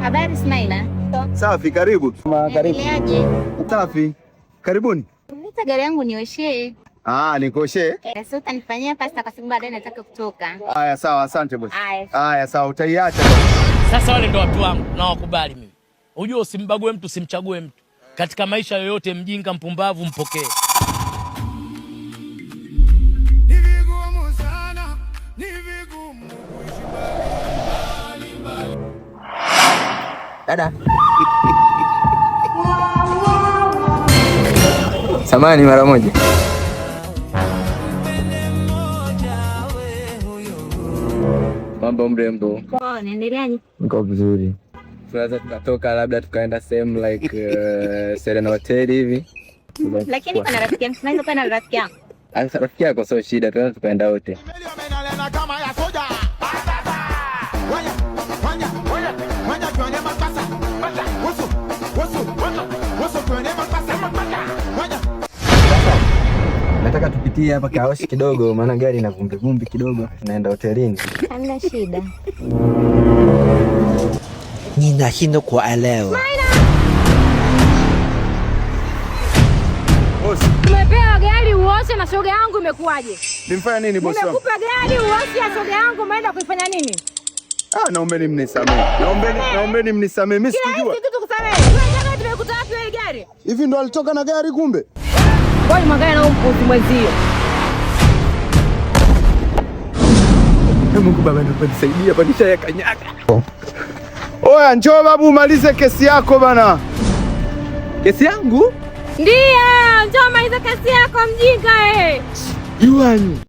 Habari Smaila. Safi, karibu. Karibu. Safi. Karibuni. Nita gari yangu nioshe. Nikoshe? Sasa utanifanyia pasta kwa sababu baadaye nataka kutoka. Haya sawa, asante bosi. Haya sawa, utaiacha. Sasa wale ndo watu wangu na wakubali mimi. Unajua usimbague mtu, usimchague mtu. Katika maisha yoyote mjinga mpumbavu mpokee. Ni vigumu sana, ni vigumu kuishi mbali. Dada. Samahani mara moja. Mambo mrembo. Poa, unaendeleaje? Niko vizuri. Tunaweza tukatoka labda tukaenda sehemu like Serena Hotel hivi. Lakini kuna rafiki yangu, naweza kwenda na rafiki yangu. Sasa rafiki yako sio shida, tunaweza tukaenda wote. Nataka tupitie hapa kaoshi kidogo, maana gari ina vumbi vumbi kidogo. Tunaenda hotelini. Hamna shida. Ninashindwa kuelewa. Bosi, Umepewa gari uoshe na shoga yangu imekuwaje? nimfanya nini bosi wangu? Nimekupa gari uoshe na shoga yangu umeenda kuifanya nini? Naombeni mnisamehe. Naombeni mnisamehe. Mimi sikujua. Kitu tukusamehe. Wewe gari tumekuta wapi wewe gari? Hivi ndo alitoka na gari kumbe? Ngoja mwangalie na mpuzi mwenzio. Mungu baba nisaidie pandisha ya kanyaga. Oya, njoo babu umalize kesi yako bana. Kesi yangu? Ndio, njoo maliza kesi yako mjinga Yuani.